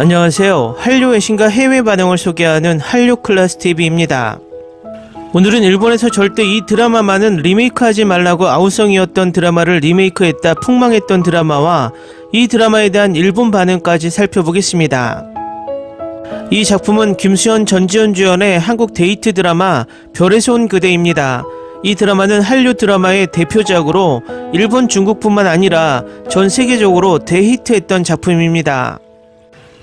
안녕하세요. 한류 외신과 해외 반응을 소개하는 한류 클래스 TV입니다. 오늘은 일본에서 절대 이 드라마만은 리메이크하지 말라고 아우성이었던 드라마를 리메이크했다 폭망했던 드라마와 이 드라마에 대한 일본 반응까지 살펴보겠습니다. 이 작품은 김수현, 전지현 주연의 한국 데이트 드라마 별에서 온 그대입니다. 이 드라마는 한류 드라마의 대표작으로 일본, 중국뿐만 아니라 전 세계적으로 대히트했던 작품입니다.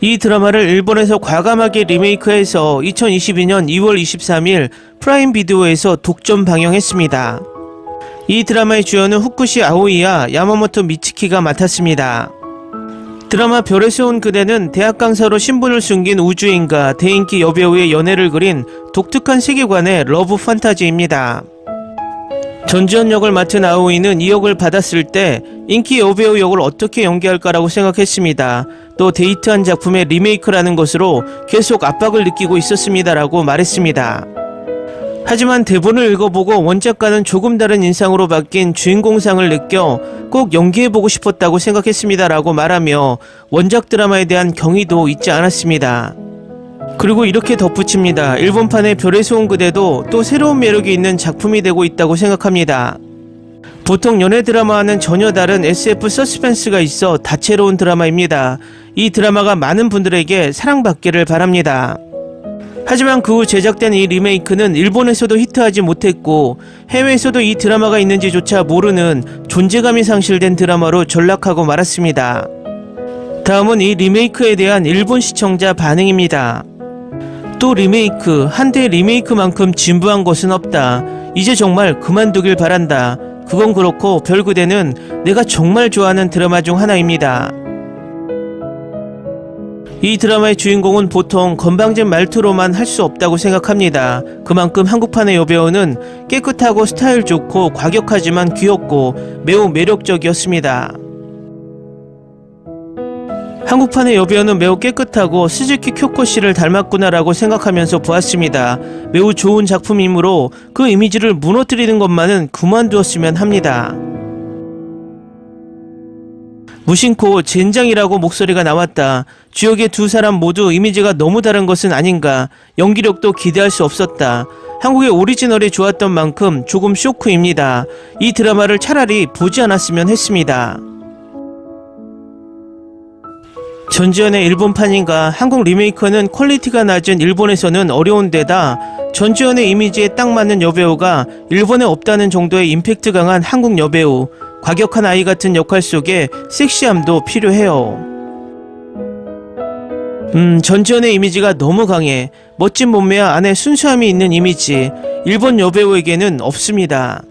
이 드라마를 일본에서 과감하게 리메이크해서 2022년 2월 23일 프라임 비디오에서 독점 방영했습니다. 이 드라마의 주연은 후쿠시 아오이와 야마모토 미츠키가 맡았습니다. 드라마 별에서 온 그대는 대학 강사로 신분을 숨긴 우주인과 대인기 여배우의 연애를 그린 독특한 세계관의 러브 판타지입니다. 전지현 역을 맡은 아오이는 이 역을 받았을 때 인기 여배우 역을 어떻게 연기할까라고 생각했습니다. 또 데이트한 작품의 리메이크라는 것으로 계속 압박을 느끼고 있었습니다라고 말했습니다. 하지만 대본을 읽어보고 원작과는 조금 다른 인상으로 바뀐 주인공상을 느껴 꼭 연기해보고 싶었다고 생각했습니다라고 말하며 원작 드라마에 대한 경의도 잊지 않았습니다. 그리고 이렇게 덧붙입니다. 일본판의 별에서 온 그대도 또 새로운 매력이 있는 작품이 되고 있다고 생각합니다. 보통 연애 드라마와는 전혀 다른 SF 서스펜스가 있어 다채로운 드라마입니다. 이 드라마가 많은 분들에게 사랑받기를 바랍니다. 하지만 그 후 제작된 이 리메이크는 일본에서도 히트하지 못했고 해외에서도 이 드라마가 있는지조차 모르는 존재감이 상실된 드라마로 전락하고 말았습니다. 다음은 이 리메이크에 대한 일본 시청자 반응입니다. 또 리메이크, 한때 리메이크만큼 진부한 것은 없다. 이제 정말 그만두길 바란다. 그건 그렇고 별그대는 내가 정말 좋아하는 드라마 중 하나입니다. 이 드라마의 주인공은 보통 건방진 말투로만 할 수 없다고 생각합니다. 그만큼 한국판의 여배우는 깨끗하고 스타일 좋고 과격하지만 귀엽고 매우 매력적이었습니다. 한국판의 여배우는 매우 깨끗하고 스즈키 쿄코 씨를 닮았구나라고 생각하면서 보았습니다. 매우 좋은 작품이므로 그 이미지를 무너뜨리는 것만은 그만두었으면 합니다. 무심코 젠장이라고 목소리가 나왔다. 주역의 두 사람 모두 이미지가 너무 다른 것은 아닌가. 연기력도 기대할 수 없었다. 한국의 오리지널이 좋았던 만큼 조금 쇼크입니다. 이 드라마를 차라리 보지 않았으면 했습니다. 전지현의 일본판인가 한국 리메이크는 퀄리티가 낮은 일본에서는 어려운 데다 전지현의 이미지에 딱 맞는 여배우가 일본에 없다는 정도의 임팩트 강한 한국 여배우, 과격한 아이 같은 역할 속에 섹시함도 필요해요. 전지현의 이미지가 너무 강해. 멋진 몸매와 안에 순수함이 있는 이미지, 일본 여배우에게는 없습니다.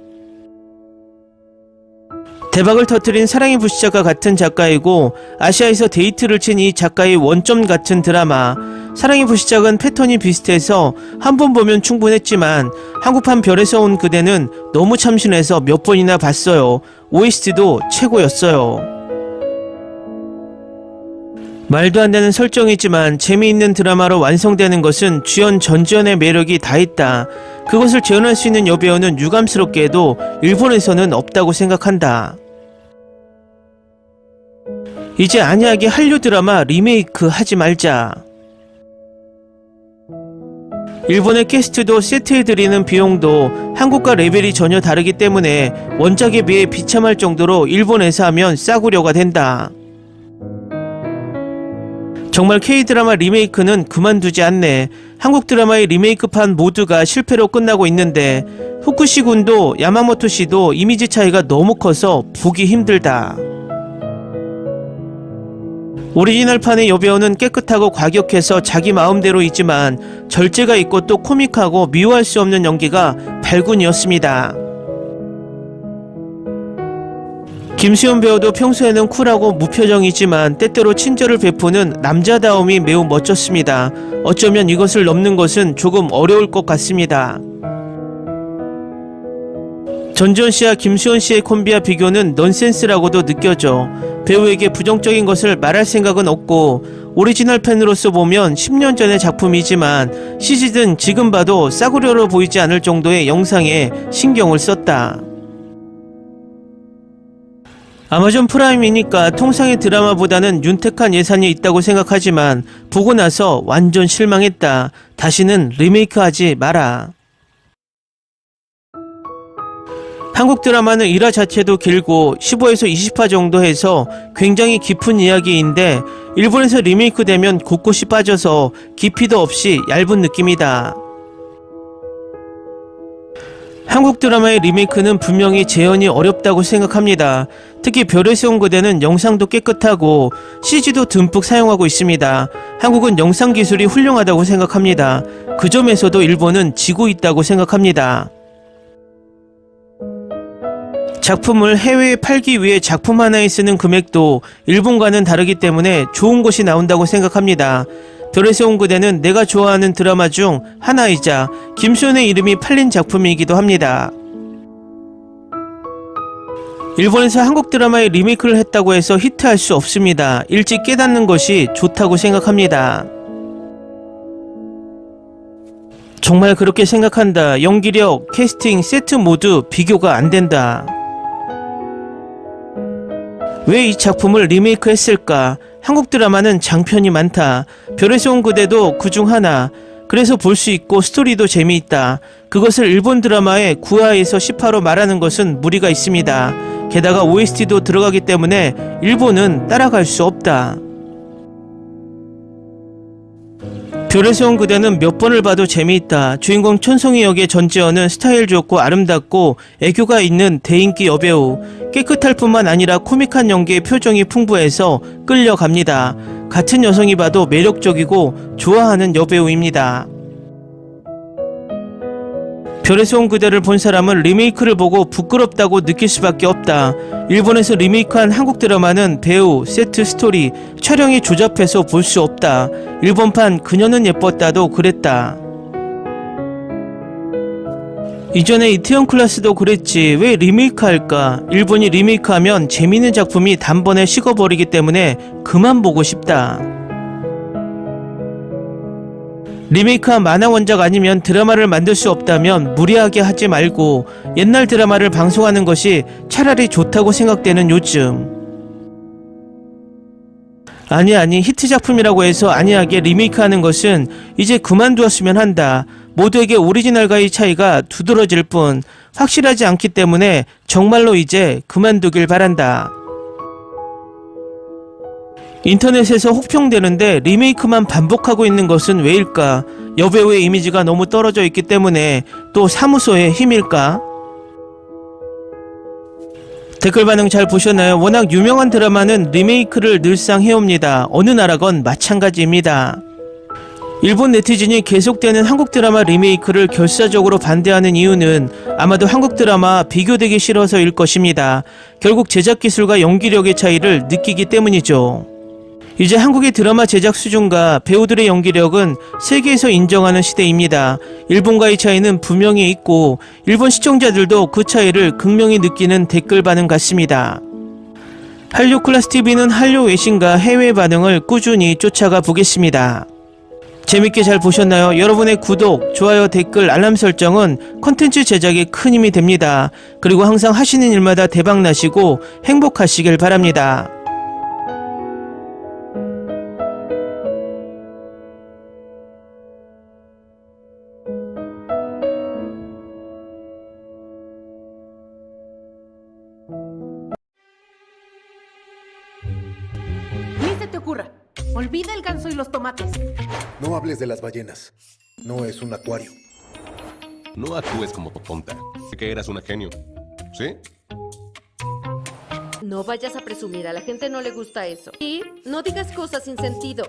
대박을 터뜨린 사랑의 불시착과 같은 작가이고 아시아에서 데이트를 친 이 작가의 원점 같은 드라마. 사랑의 불시착은 패턴이 비슷해서 한 번 보면 충분했지만 한국판 별에서 온 그대는 너무 참신해서 몇 번이나 봤어요. OST도 최고였어요. 말도 안 되는 설정이지만 재미있는 드라마로 완성되는 것은 주연 전지현의 매력이 다 있다. 그것을 재현할 수 있는 여배우는 유감스럽게도 일본에서는 없다고 생각한다. 이제 안이하게 한류 드라마 리메이크 하지 말자. 일본의 캐스트도 세트해드리는 비용도 한국과 레벨이 전혀 다르기 때문에 원작에 비해 비참할 정도로 일본에서 하면 싸구려가 된다. 정말 K드라마 리메이크는 그만두지 않네. 한국 드라마의 리메이크판 모두가 실패로 끝나고 있는데 후쿠시 군도 야마모토 씨도 이미지 차이가 너무 커서 보기 힘들다. 오리지널판의 여배우는 깨끗하고 과격해서 자기 마음대로 있지만 절제가 있고 또 코믹하고 미워할 수 없는 연기가 발군이었습니다. 김수현 배우도 평소에는 쿨하고 무표정이지만 때때로 친절을 베푸는 남자다움이 매우 멋졌습니다. 어쩌면 이것을 넘는 것은 조금 어려울 것 같습니다. 전지현 씨와 김수현 씨의 콤비와 비교는 넌센스라고도 느껴져. 배우에게 부정적인 것을 말할 생각은 없고 오리지널 팬으로서 보면 10년 전의 작품이지만 CG든 지금 봐도 싸구려로 보이지 않을 정도의 영상에 신경을 썼다. 아마존 프라임이니까 통상의 드라마보다는 윤택한 예산이 있다고 생각하지만 보고 나서 완전 실망했다. 다시는 리메이크하지 마라. 한국 드라마는 1화 자체도 길고 15에서 20화 정도 해서 굉장히 깊은 이야기인데 일본에서 리메이크되면 곳곳이 빠져서 깊이도 없이 얇은 느낌이다. 한국 드라마의 리메이크는 분명히 재현이 어렵다고 생각합니다. 특히 별에서 온 그대는 영상도 깨끗하고 CG도 듬뿍 사용하고 있습니다. 한국은 영상 기술이 훌륭하다고 생각합니다. 그 점에서도 일본은 지고 있다고 생각합니다. 작품을 해외에 팔기 위해 작품 하나에 쓰는 금액도 일본과는 다르기 때문에 좋은 것이 나온다고 생각합니다. 별에서 온 그대는 내가 좋아하는 드라마 중 하나이자 김소연의 이름이 팔린 작품이기도 합니다. 일본에서 한국 드라마의 리메이크를 했다고 해서 히트할 수 없습니다. 일찍 깨닫는 것이 좋다고 생각합니다. 정말 그렇게 생각한다. 연기력, 캐스팅, 세트 모두 비교가 안 된다. 왜 이 작품을 리메이크 했을까? 한국 드라마는 장편이 많다. 별에서 온 그대도 그중 하나. 그래서 볼 수 있고 스토리도 재미있다. 그것을 일본 드라마의 9화에서 10화로 말하는 것은 무리가 있습니다. 게다가 OST도 들어가기 때문에 일본은 따라갈 수 없다. 별에서 온 그대는 몇 번을 봐도 재미있다. 주인공 천송이 역의 전지현은 스타일 좋고 아름답고 애교가 있는 대인기 여배우. 깨끗할 뿐만 아니라 코믹한 연기의 표정이 풍부해서 끌려갑니다. 같은 여성이 봐도 매력적이고 좋아하는 여배우입니다. 별에서 온 그대를 본 사람은 리메이크를 보고 부끄럽다고 느낄 수밖에 없다. 일본에서 리메이크한 한국 드라마는 배우, 세트, 스토리, 촬영이 조잡해서 볼 수 없다. 일본판 그녀는 예뻤다도 그랬다. 이전에 이태원 클라스도 그랬지. 왜 리메이크할까? 일본이 리메이크하면 재미있는 작품이 단번에 식어버리기 때문에 그만 보고 싶다. 리메이크한 만화 원작 아니면 드라마를 만들 수 없다면 무리하게 하지 말고 옛날 드라마를 방송하는 것이 차라리 좋다고 생각되는 요즘. 아니 히트 작품이라고 해서 안이하게 리메이크하는 것은 이제 그만두었으면 한다. 모두에게 오리지널과의 차이가 두드러질 뿐 확실하지 않기 때문에 정말로 이제 그만두길 바란다. 인터넷에서 혹평되는데 리메이크만 반복하고 있는 것은 왜일까? 여배우의 이미지가 너무 떨어져 있기 때문에 또 사무소의 힘일까? 댓글 반응 잘 보셨나요? 워낙 유명한 드라마는 리메이크를 늘상 해옵니다. 어느 나라건 마찬가지입니다. 일본 네티즌이 계속되는 한국 드라마 리메이크를 결사적으로 반대하는 이유는 아마도 한국 드라마 비교되기 싫어서일 것입니다. 결국 제작 기술과 연기력의 차이를 느끼기 때문이죠. 이제 한국의 드라마 제작 수준과 배우들의 연기력은 세계에서 인정하는 시대입니다. 일본과의 차이는 분명히 있고 일본 시청자들도 그 차이를 극명히 느끼는 댓글 반응 같습니다. 한류 클래스 TV는 한류 외신과 해외 반응을 꾸준히 쫓아가 보겠습니다. 재밌게 잘 보셨나요? 여러분의 구독, 좋아요, 댓글, 알람 설정은 컨텐츠 제작에 큰 힘이 됩니다. 그리고 항상 하시는 일마다 대박 나시고 행복하시길 바랍니다. Ni se te ocurra. Olvida el ganso y los tomates. No hables de las ballenas. No es un acuario. No actúes como tonta. Sé que eras una genio. ¿Sí? No vayas a presumir, a la gente no le gusta eso. Y no digas cosas sin sentido.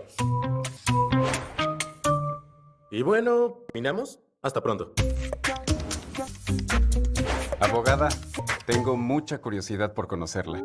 Y bueno, ¿terminamos? Hasta pronto. Abogada, tengo mucha curiosidad por conocerla.